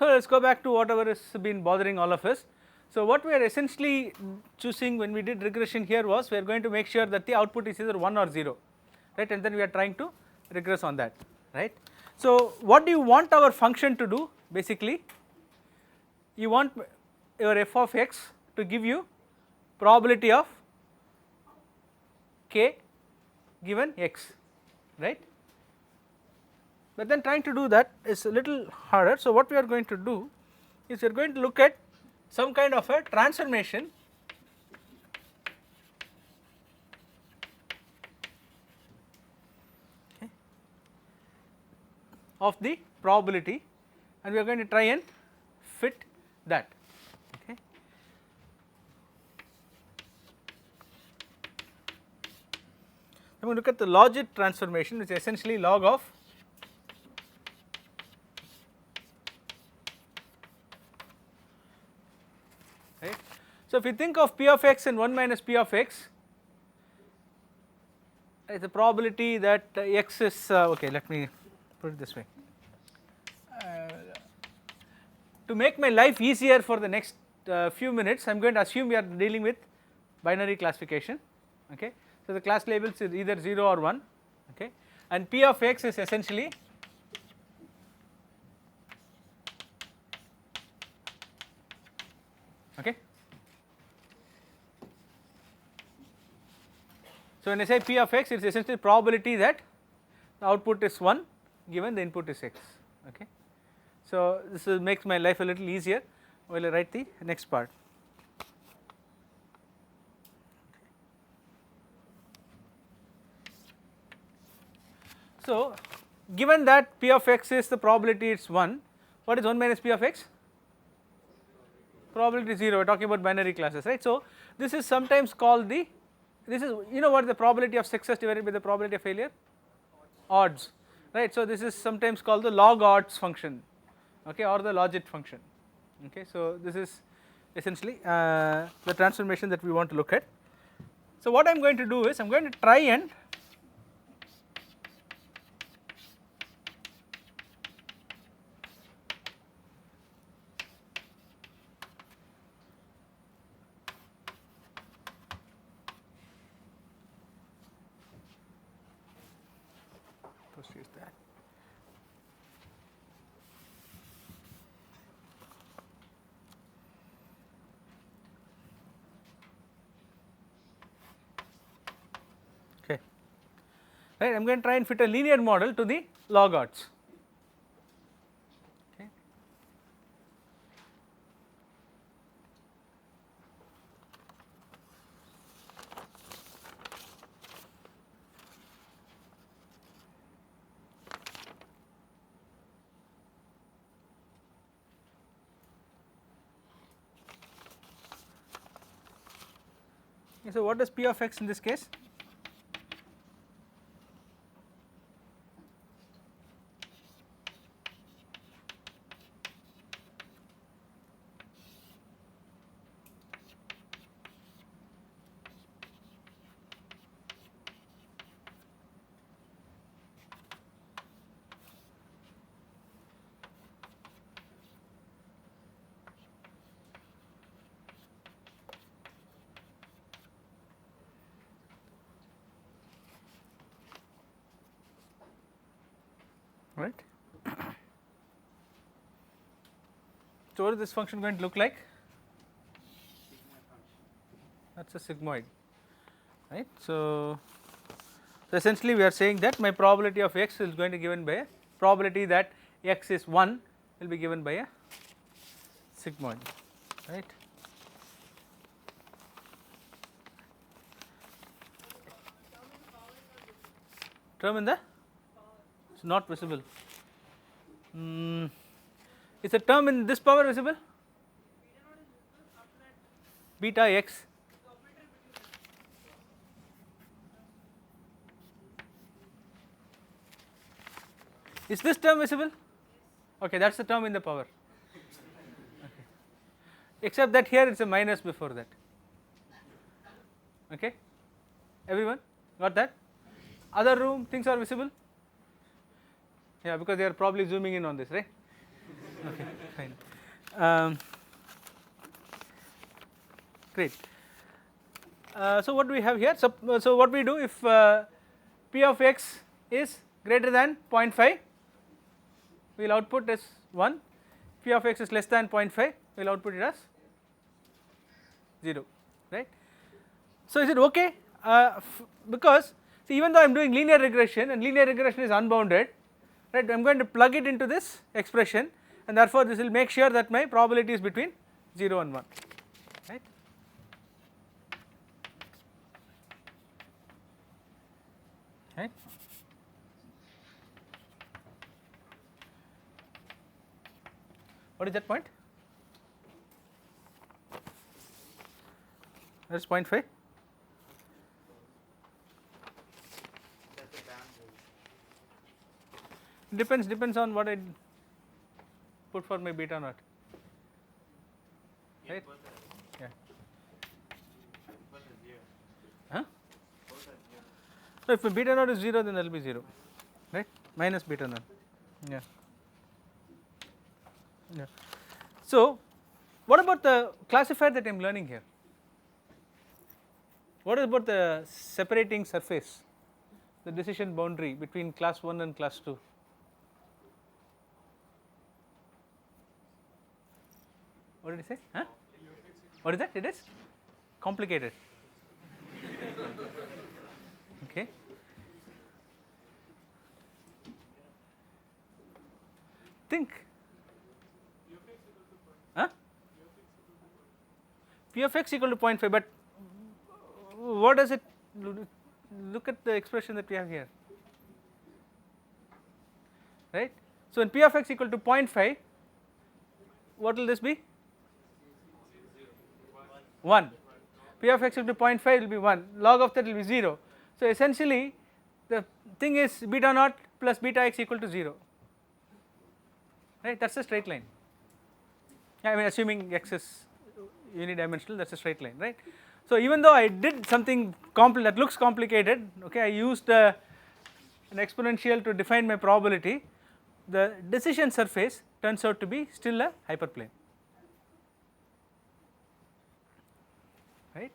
So let us go back to whatever has been bothering all of us. So what we are essentially choosing when we did regression here was we are going to make sure that the output is either 1 or 0, right, and then we are trying to regress on that, right. So what do you want our function to do? Basically you want your f of x to give you probability of k given x, right, but then trying to do that is a little harder. So what we are going to do is we are going to look at some kind of a transformation of the probability, and we are going to try and fit that. Okay. I'm going to look at the Logit transformation, which is essentially log of right. So if you think of p of x and 1 minus p of x, it's a probability that x is okay, let me put it this way. To make my life easier for the next few minutes, I am going to assume we are dealing with binary classification. Okay. So the class labels is either 0 or 1, okay, and p of x is essentially okay. So when I say p of x, it is essentially probability that the output is 1 given the input is x, okay. So this makes my life a little easier while I write the next part. So given that p of x is the probability it is 1, what is 1 minus p of x? Probability 0, we are talking about binary classes, right. So this is sometimes called the, this is, you know what the probability of success divided by the probability of failure? Odds, right. So this is sometimes called the log odds function, okay, or the Logit function, okay. So this is essentially the transformation that we want to look at. So what I am going to do is I am going to try and use that. Okay, right. I am going to try and fit a linear model to the log odds. Okay. So what is p of x in this case? Right. So what is this function going to look like? That is a sigmoid, right. So essentially we are saying that my probability of x is going to be given by a probability that x is 1 will be given by a sigmoid, right. Term in the, it is not visible. Is a term in this power visible? Beta x. Is this term visible? Okay, that is the term in the power. Okay. Except that here it is a minus before that. Okay, everyone got that? Other room things are visible? Yeah, because they are probably zooming in on this, right? Okay, fine. Great. So what do we have here? So what we do if p of x is greater than 0.5, we will output as 1. P of x is less than 0.5, we will output it as 0, right. So is it okay? Because see, even though I am doing linear regression and linear regression is unbounded, right, I am going to plug it into this expression, and therefore this will make sure that my probability is between 0 and 1, right. Right. What is that point? That is 0.5. Depends on what I put for my beta naught. Right? Yeah. Huh? So if my beta naught is 0, then there will be 0, right? Minus beta naught. Yeah. Yeah. So what about the classifier that I am learning here? What about the separating surface, the decision boundary between class 1 and class 2? What did he say? Huh? What is that? It is complicated. Okay. Think. Huh? P of x equal to 0.5, but what does it look at the expression that we have here, right? So when P of x equal to 0.5, what will this be? 1. P of x equal to 0.5 will be 1, log of that will be 0. So essentially the thing is beta naught plus beta x equal to 0, right, that is a straight line. I mean assuming x is unidimensional, that is a straight line, right. So even though I did something that looks complicated, okay, I used an exponential to define my probability, the decision surface turns out to be still a hyperplane, right.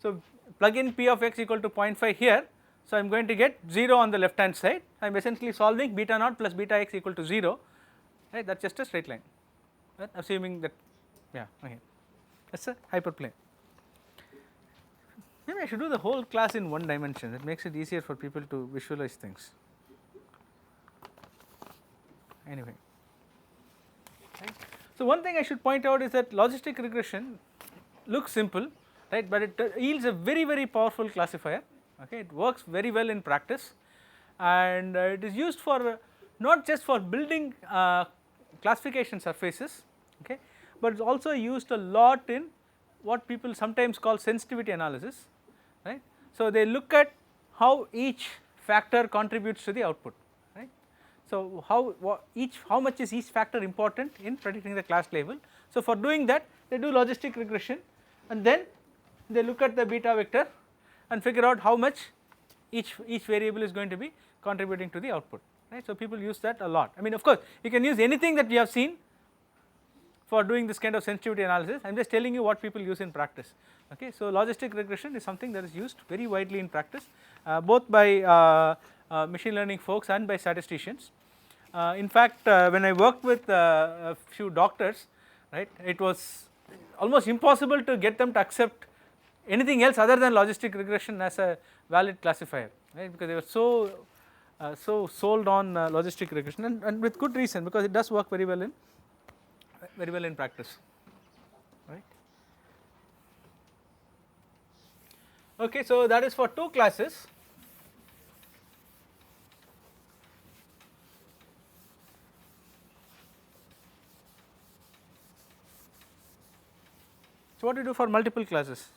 So plug in P of x equal to 0.5 here, so I am going to get 0 on the left hand side. I am essentially solving beta naught plus beta x equal to 0, right, that is just a straight line, right? Assuming that, yeah, okay, that is a hyperplane. Maybe I should do the whole class in one dimension, that makes it easier for people to visualize things. Anyway, right. So one thing I should point out is that logistic regression looks simple, right, but it yields a very powerful classifier, okay, it works very well in practice, and it is used for not just for building classification surfaces, okay, but it is also used a lot in what people sometimes call sensitivity analysis, right. So they look at how each factor contributes to the output, right. So how much is each factor important in predicting the class label. So for doing that they do logistic regression, and then they look at the beta vector and figure out how much each variable is going to be contributing to the output, right. So people use that a lot. I mean of course you can use anything that we have seen for doing this kind of sensitivity analysis. I am just telling you what people use in practice, okay. So logistic regression is something that is used very widely in practice, both by machine learning folks and by statisticians. In fact when I worked with a few doctors, right, it was almost impossible to get them to accept anything else other than logistic regression as a valid classifier, right, because they were so sold on logistic regression, and with good reason, because it does work very well in practice, right. Okay, so that is for two classes. So what do you do for multiple classes?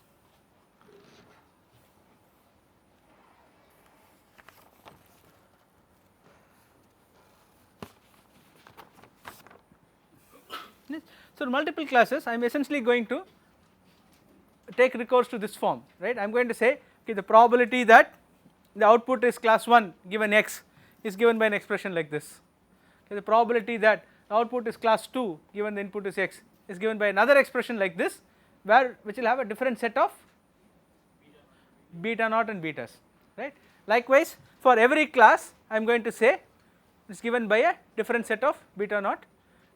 So multiple classes I am essentially going to take recourse to this form, right. I am going to say, okay, the probability that the output is class 1 given x is given by an expression like this, okay, the probability that the output is class 2 given the input is x, is given by another expression like this, where which will have a different set of beta naught and betas, right. Likewise for every class I am going to say it is given by a different set of beta naught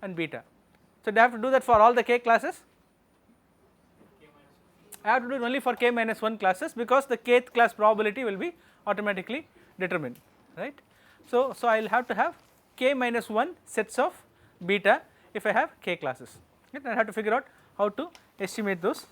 and beta. So do I have to do that for all the k classes? I have to do it only for k minus 1 classes, because the kth class probability will be automatically determined, right. So I will have to have k minus 1 sets of beta if I have k classes, right. I have to figure out how to estimate those.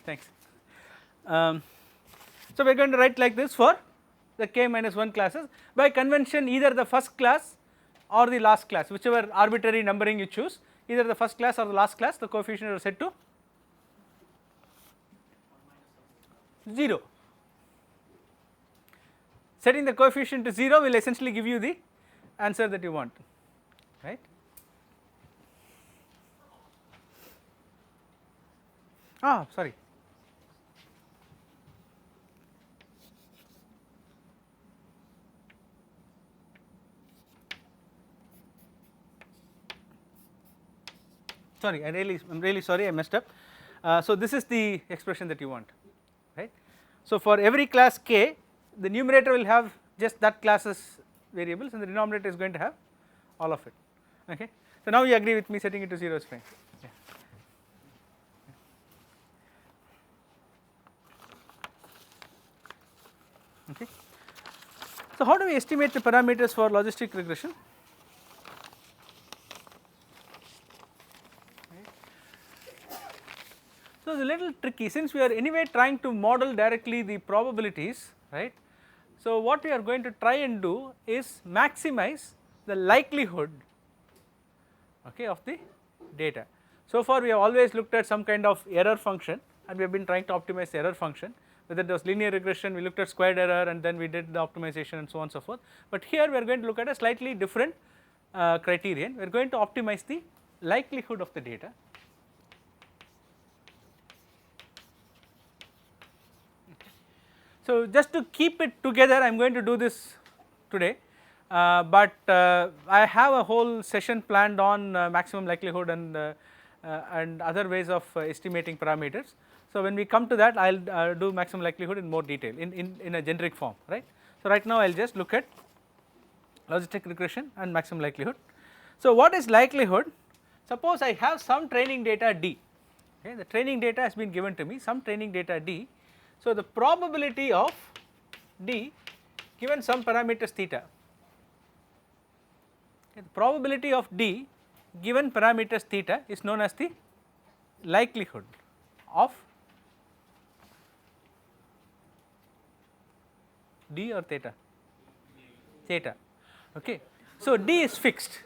Thanks. So we are going to write like this for the k minus 1 classes. By convention, either the first class or the last class, whichever arbitrary numbering you choose, either the first class or the last class, the coefficient are set to 0. Setting the coefficient to 0 will essentially give you the answer that you want, right. Sorry. Sorry, I'm really sorry, I messed up. So this is the expression that you want, right. So for every class k, the numerator will have just that class's variables, and the denominator is going to have all of it, okay. So now you agree with me, setting it to 0 is fine. Yeah. Okay. So how do we estimate the parameters for logistic regression? So it's a little tricky, since we are anyway trying to model directly the probabilities, right. So what we are going to try and do is maximize the likelihood, okay, of the data. So far we have always looked at some kind of error function, and we have been trying to optimize the error function. Whether it was linear regression, we looked at squared error, and then we did the optimization and so on and so forth. But here we are going to look at a slightly different criterion. We are going to optimize the likelihood of the data. So just to keep it together, I am going to do this today, but I have a whole session planned on maximum likelihood and other ways of estimating parameters. So when we come to that, I will do maximum likelihood in more detail in a generic form, right. So right now I will just look at logistic regression and maximum likelihood. So what is likelihood? Suppose I have some training data D, okay, the training data has been given to me, some training data D. So the probability of D given some parameters theta, okay, the probability of D given parameters theta is known as the likelihood of D or theta, theta, okay. So D is fixed,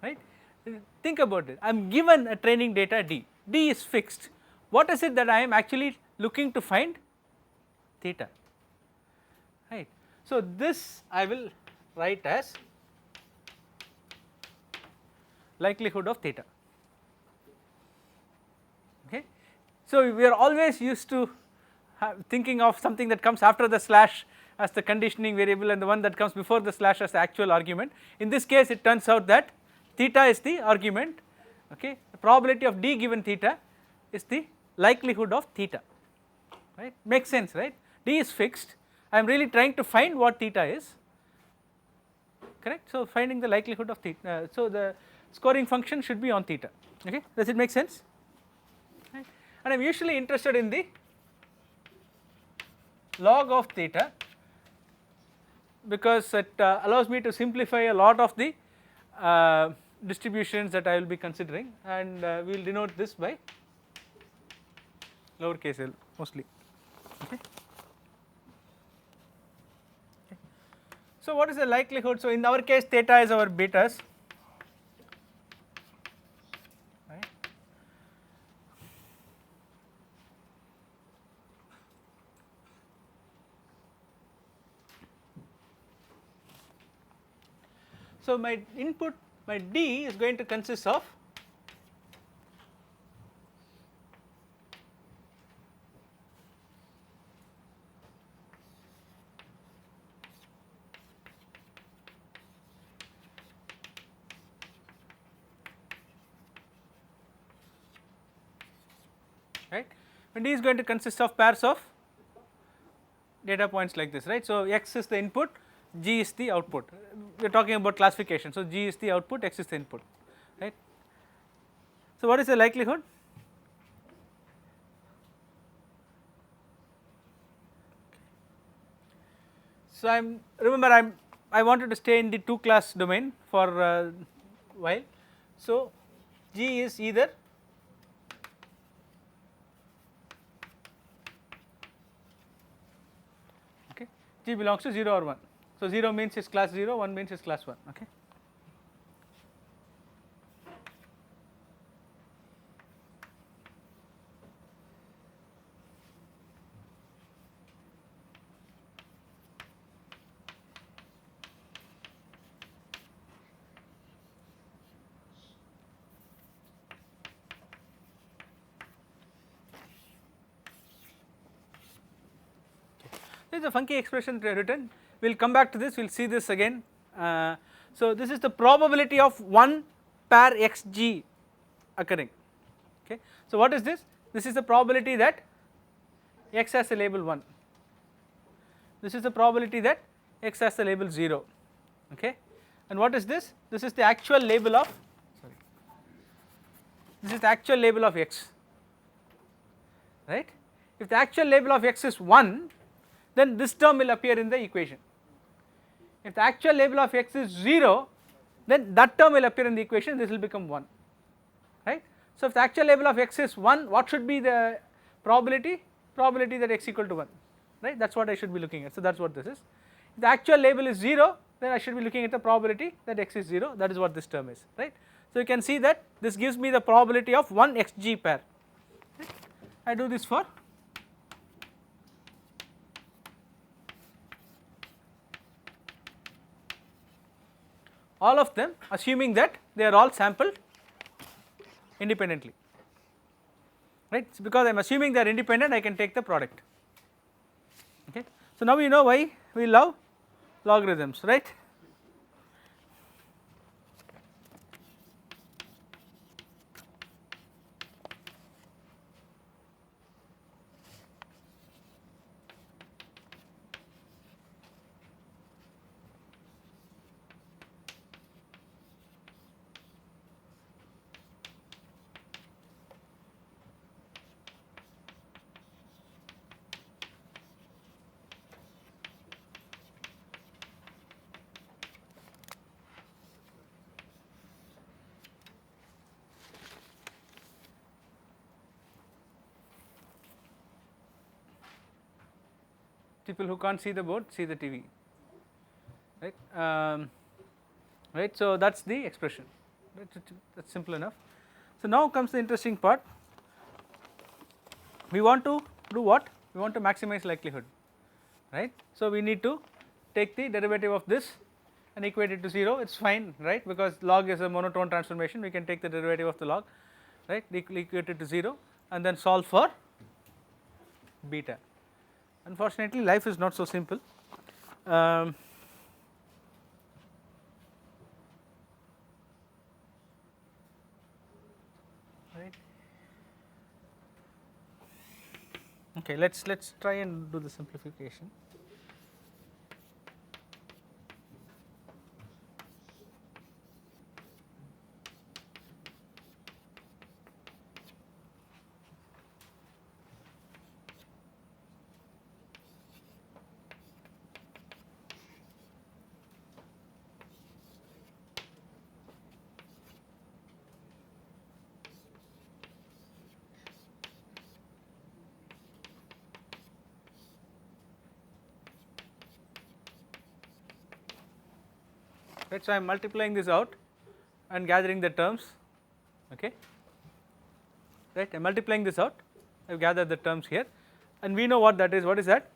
right. Think about it, I am given a training data D, D is fixed. What is it that I am actually looking to find? Theta, right. So this I will write as likelihood of theta, okay. So we are always used to thinking of something that comes after the slash as the conditioning variable and the one that comes before the slash as the actual argument. In this case it turns out that theta is the argument, okay. The probability of D given theta is the likelihood of theta, right, makes sense, right. D is fixed, I am really trying to find what theta is, correct. So finding the likelihood of theta, so the scoring function should be on theta, okay. Does it make sense, right. And I am usually interested in the log of theta, because it allows me to simplify a lot of the distributions that I will be considering, and we will denote this by lowercase l mostly. Okay. So what is the likelihood? So in our case theta is our betas, right. So my input, my D is going to consist of right, and D is going to consist of pairs of data points like this, right. So X is the input, G is the output. We are talking about classification. So G is the output, X is the input, right. So what is the likelihood? So I wanted to stay in the 2 class domain for a while. So G is either okay, G belongs to 0 or 1. So 0 means it's class 0, 1 means it's class 1. Okay. This is a funky expression written. We will come back to this. We will see this again. So this is the probability of one pair xg occurring. Okay. So what is this? This is the probability that x has a label 1. This is the probability that x has a label 0. Okay. And what is this? This is the actual label of this is the actual label of x, right. If the actual label of x is 1, then this term will appear in the equation. If the actual label of x is 0, then that term will appear in the equation, this will become 1, right. So if the actual label of x is 1, what should be the probability? Probability that x equal to 1, right, that is what I should be looking at. So that is what this is. If the actual label is 0, then I should be looking at the probability that x is 0, that is what this term is, right. So you can see that this gives me the probability of one xg pair, right. I do this for all of them, assuming that they are all sampled independently, right. So because I am assuming they are independent, I can take the product. Okay. So now you know why we love logarithms, right. People who can't see the board see the TV, right. Right. So that is the expression, right. That is simple enough. So now comes the interesting part. We want to do what? We want to maximize likelihood, right. So we need to take the derivative of this and equate it to 0. It is fine, right, because log is a monotone transformation. We can take the derivative of the log, right, equate it to 0 and then solve for beta. Unfortunately, life is not so simple. Right. Okay, let's try and do the simplification. right. So I am multiplying this out and gathering the terms, okay, right. I am multiplying this out, I have gathered the terms here, and we know what that is. What is that?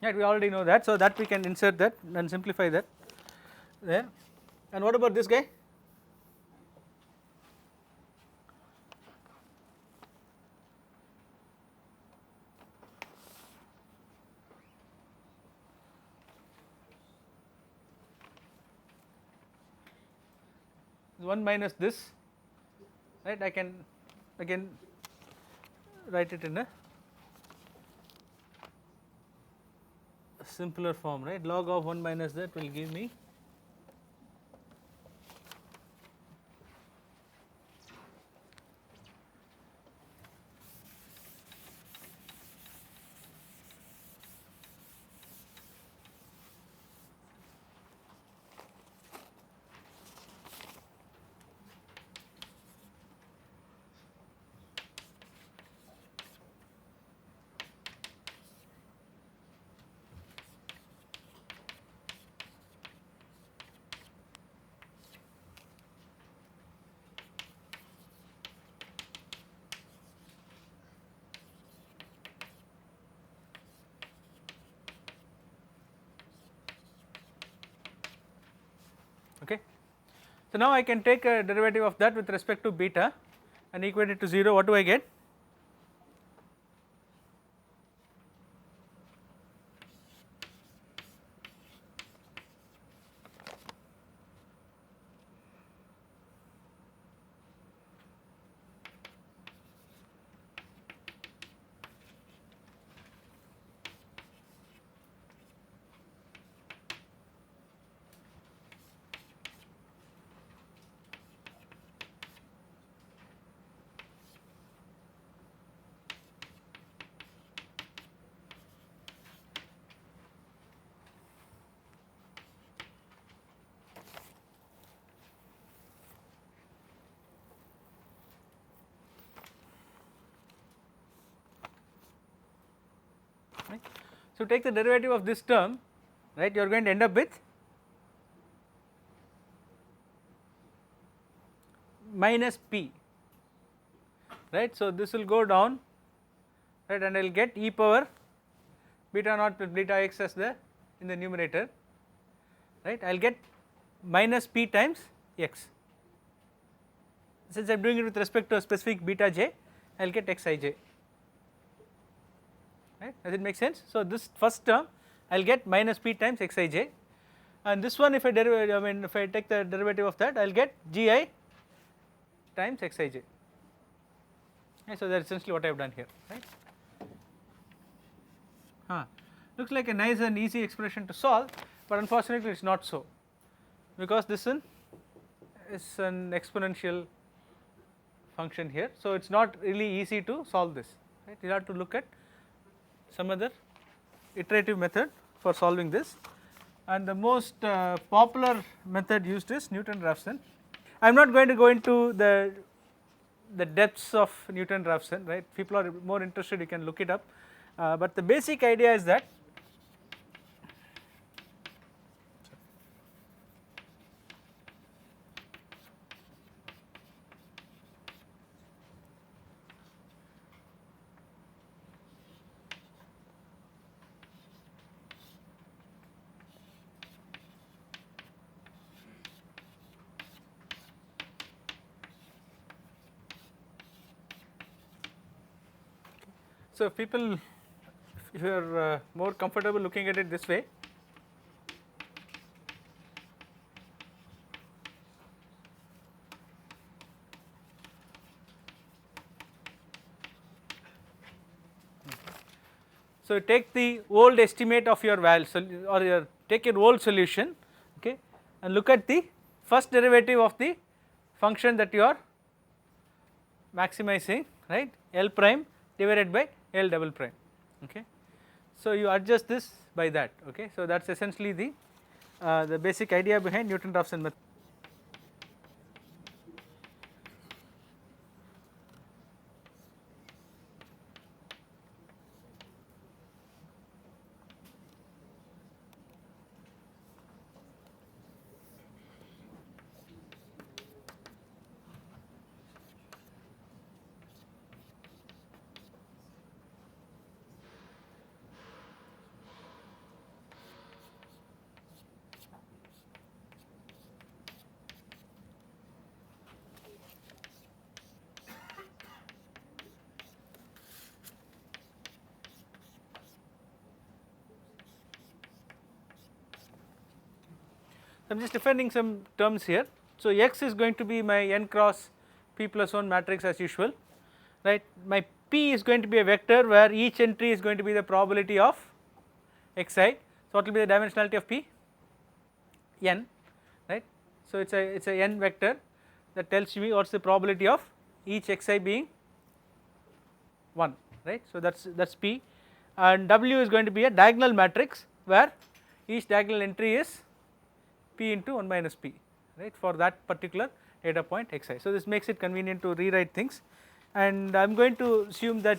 Right, we already know that, so that we can insert that and simplify that there. And what about this guy? One minus this, right. I can again write it in a simpler form, right. Log of 1 minus that will give me okay. So now I can take a derivative of that with respect to beta and equate it to 0. What do I get? Right. So take the derivative of this term, right, you are going to end up with minus p, right. So this will go down, right, and I will get e power beta naught plus beta x as the in the numerator, right. I will get minus p times x. Since I am doing it with respect to a specific beta j, I will get xij, right. Does it make sense? So this first term I will get minus p times xij, and this one if I if I take the derivative of that I will get gi times xij, right. So that is essentially what I have done here, right. Looks like a nice and easy expression to solve, but unfortunately it is not so, because this one is an exponential function here. So it is not really easy to solve this, right. You have to look at some other iterative method for solving this, and the most popular method used is Newton-Raphson. I am not going to go into the depths of Newton-Raphson, right. People are more interested, you can look it up, but the basic idea is that so if people, if you are more comfortable looking at it this way, so take the old estimate of your value or your take your old solution, okay, and look at the first derivative of the function that you are maximizing, right, L prime divided by L double prime, okay. So you adjust this by that, okay. So that is essentially the basic idea behind Newton-Raphson method. am just defining some terms here. So X is going to be my n cross p plus 1 matrix as usual, right. My P is going to be a vector where each entry is going to be the probability of xi. So what will be the dimensionality of P? N, right. So it's a n vector that tells me what's the probability of each xi being 1, right. So that's P, and W is going to be a diagonal matrix where each diagonal entry is P into 1 minus P, right, for that particular data point xi. So this makes it convenient to rewrite things, and I am going to assume that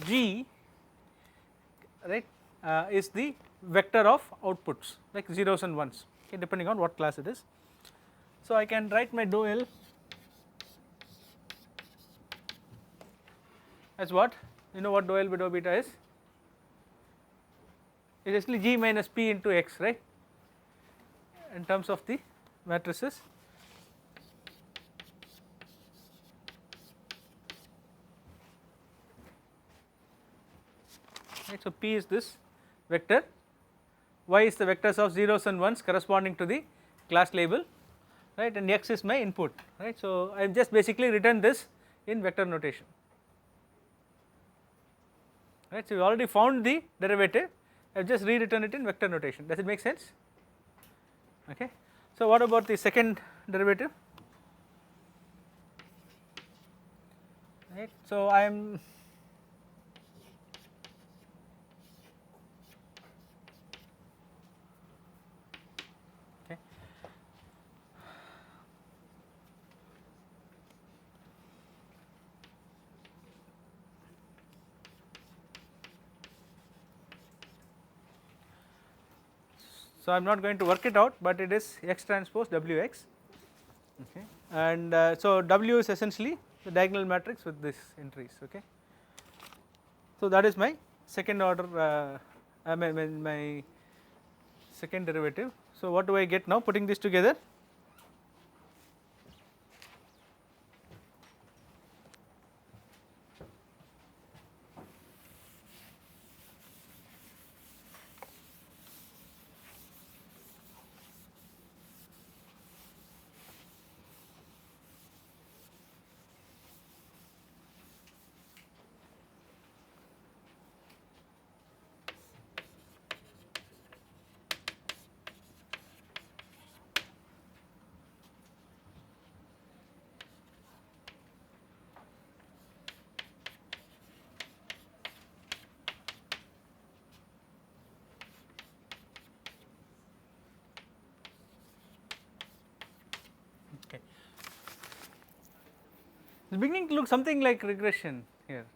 G, right, is the vector of outputs like zeros and ones, okay, depending on what class it is. So I can write my dou L as what? You know what dou L by dou beta is? It is actually G minus P into X, right, in terms of the matrices. Right, so P is this vector, Y is the vectors of zeros and ones corresponding to the class label, right, and X is my input, right. So I have just basically written this in vector notation, right. So we already found the derivative, I have just rewritten it in vector notation. Does it make sense? Okay. So what about the second derivative? Right. So I am okay. So I am not going to work it out, but it is X transpose Wx, okay, and so W is essentially the diagonal matrix with these entries, okay. So that is my second order, my second derivative. So what do I get now putting this together? Okay. It is beginning to look something like regression here,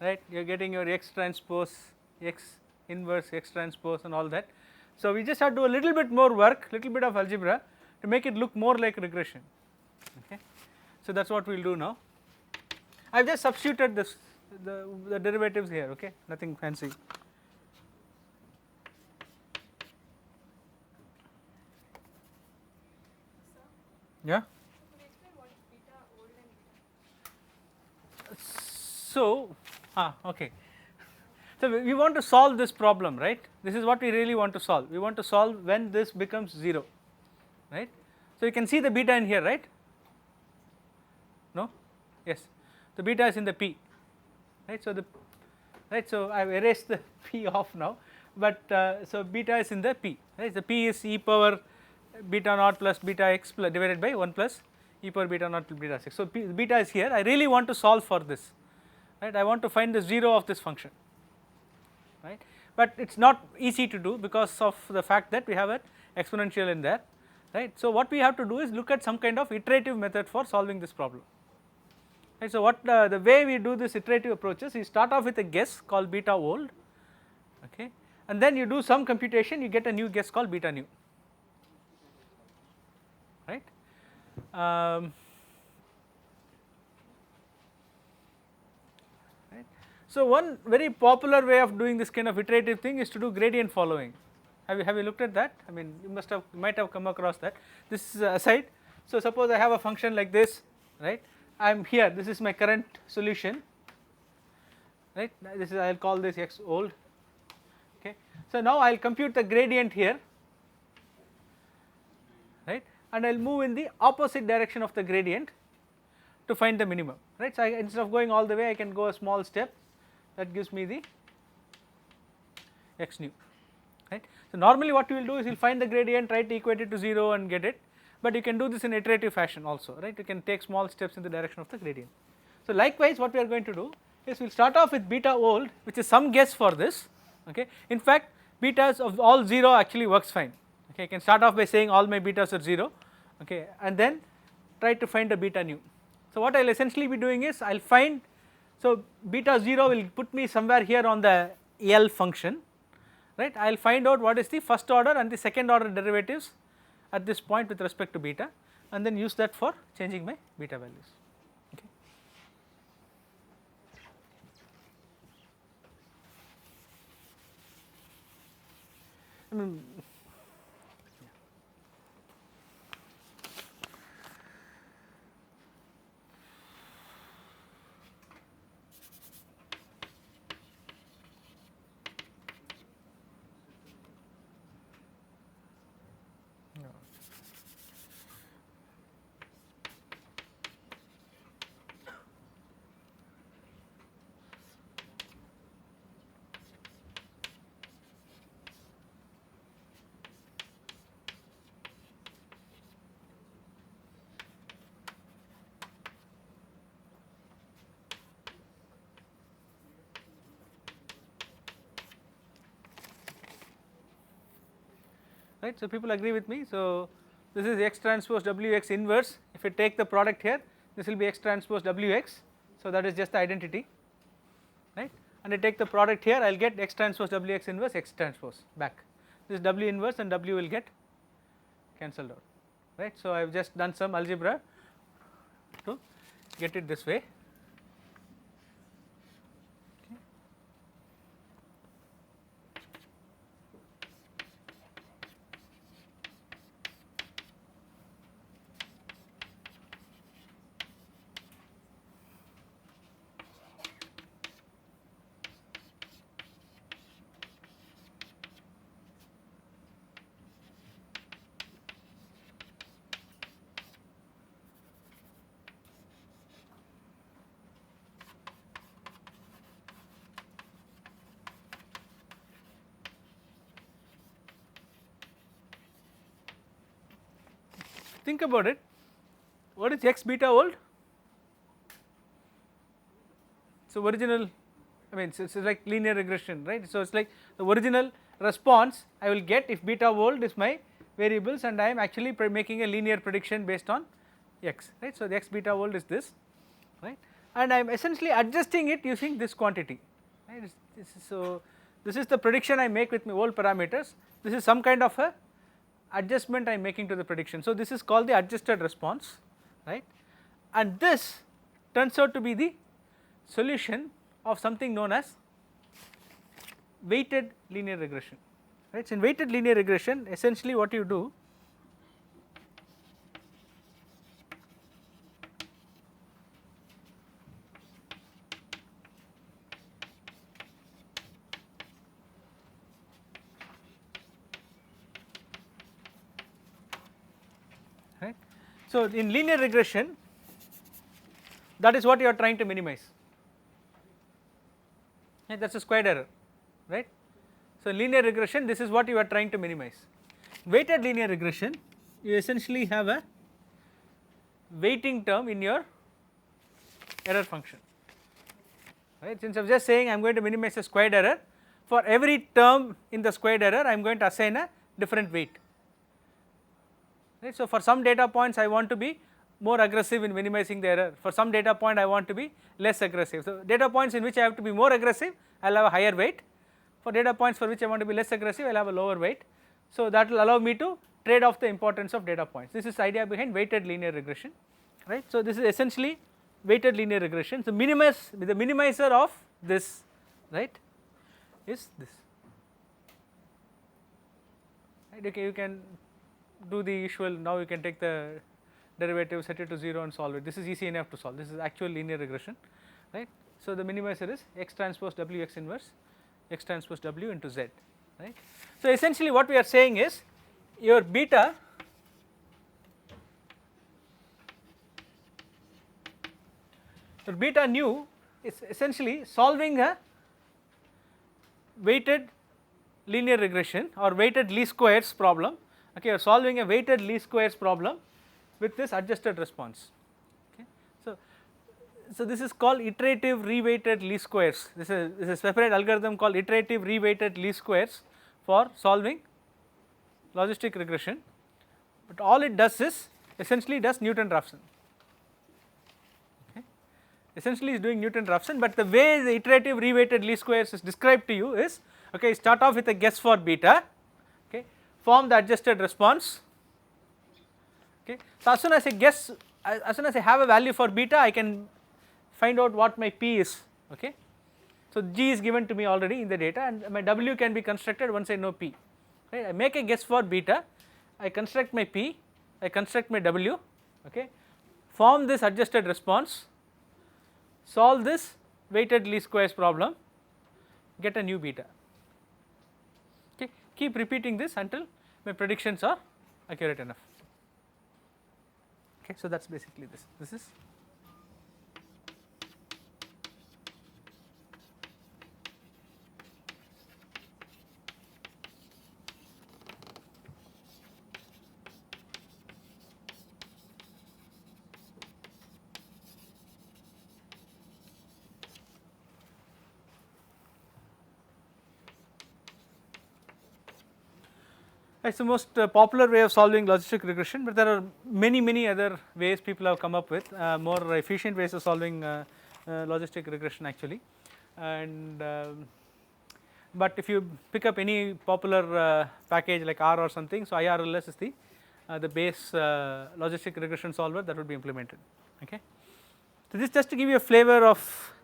right. You are getting your X transpose, X inverse, X transpose and all that. So we just have to do a little bit more work, little bit of algebra to make it look more like regression, okay. So that is what we will do now. I have just substituted this the derivatives here, okay, nothing fancy. Yeah. So, okay. So we want to solve this problem, right? This is what we really want to solve. We want to solve when this becomes 0, right? So you can see the beta in here, right? No? Yes. The beta is in the P, right? So so I have erased the P off now, but so beta is in the P, right? The P is e power beta naught plus beta x divided by 1 plus e power beta naught plus beta 6. So beta is here. I really want to solve for this, right? I want to find the 0 of this function, right? But it is not easy to do because of the fact that we have an exponential in there, right? So what we have to do is look at some kind of iterative method for solving this problem, right? So what the way we do this iterative approaches, you start off with a guess called beta old, okay, and then you do some computation, you get a new guess called beta new, right. Right. So one very popular way of doing this kind of iterative thing is to do gradient following. Have you looked at that? I mean, you might have come across that. This is aside. So suppose I have a function like this, right? I am here. This is my current solution, right? This is, I will call this x old. Okay. So now I will compute the gradient here, right, and I will move in the opposite direction of the gradient to find the minimum, right. So, instead of going all the way I can go a small step, that gives me the x nu, right. So, normally what you will do is you will find the gradient, try to equate it to 0 and get it, but you can do this in iterative fashion also, right, you can take small steps in the direction of the gradient. So, likewise what we are going to do is we will start off with beta old, which is some guess for this, okay. In fact, betas of all 0 actually works fine, okay. I can start off by saying all my betas are 0, okay, and then try to find a beta nu. So, what I will essentially be doing is I will find, so beta 0 will put me somewhere here on the L function, right. I will find out what is the first order and the second order derivatives at this point with respect to beta, and then use that for changing my beta values, okay. I mean, right. So, people agree with me. So, this is x transpose w x inverse, if you take the product here this will be x transpose w x, so that is just the identity, right, and I take the product here I will get x transpose w x inverse x transpose back, this is w inverse and w will get cancelled out, right. So, I have just done some algebra to get it this way. Think about it, what is x beta old? So, original, I mean it's like linear regression, right. So, it is like the original response I will get if beta old is my variables and I am actually making a linear prediction based on x, right. So, the x beta old is this, right, and I am essentially adjusting it using this quantity, right. So, this is the prediction I make with my old parameters, this is some kind of a adjustment I am making to the prediction. So, this is called the adjusted response, right, and this turns out to be the solution of something known as weighted linear regression, right. So, in weighted linear regression essentially what you do right. So, in linear regression that is what you are trying to minimize, right, that is a squared error, right. So, in linear regression this is what you are trying to minimize. Weighted linear regression you essentially have a weighting term in your error function, right. Since I am just saying I am going to minimize a squared error, for every term in the squared error I am going to assign a different weight, right. So, for some data points I want to be more aggressive in minimizing the error, for some data point I want to be less aggressive. So, data points in which I have to be more aggressive I will have a higher weight, for data points for which I want to be less aggressive I will have a lower weight. So, that will allow me to trade off the importance of data points. This is the idea behind weighted linear regression, right. So, this is essentially weighted linear regression. So, the minimizer of this, right, is this, right. Okay, you can do the usual, now you can take the derivative, set it to 0 and solve it, this is easy enough to solve, this is actual linear regression, right. So, the minimizer is x transpose w x inverse x transpose w into z, right. So, essentially what we are saying is your beta So beta nu is essentially solving a weighted linear regression or weighted least squares problem. Okay, you are solving a weighted least squares problem with this adjusted response. Okay, so this is called iterative reweighted least squares. This is a separate algorithm called iterative reweighted least squares for solving logistic regression, but all it does is essentially does Newton-Raphson. Okay. Essentially is doing Newton-Raphson, but the way the iterative reweighted least squares is described to you is, okay, start off with a guess for beta, okay, form the adjusted response. Okay. So as soon as I guess, as soon as I have a value for beta, I can find out what my p is. Okay. So g is given to me already in the data, and my w can be constructed once I know p. Right. I make a guess for beta, I construct my p, I construct my w, okay, form this adjusted response, solve this weighted least squares problem, get a new beta. Okay. Keep repeating this until my predictions are accurate enough. Okay. So that is basically this. This is it's the most popular way of solving logistic regression, but there are many other ways people have come up with, more efficient ways of solving logistic regression actually. And but if you pick up any popular package like R or something, so IRLS is the base logistic regression solver that would be implemented. Okay. So this just to give you a flavor of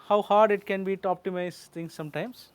how hard it can be to optimize things sometimes.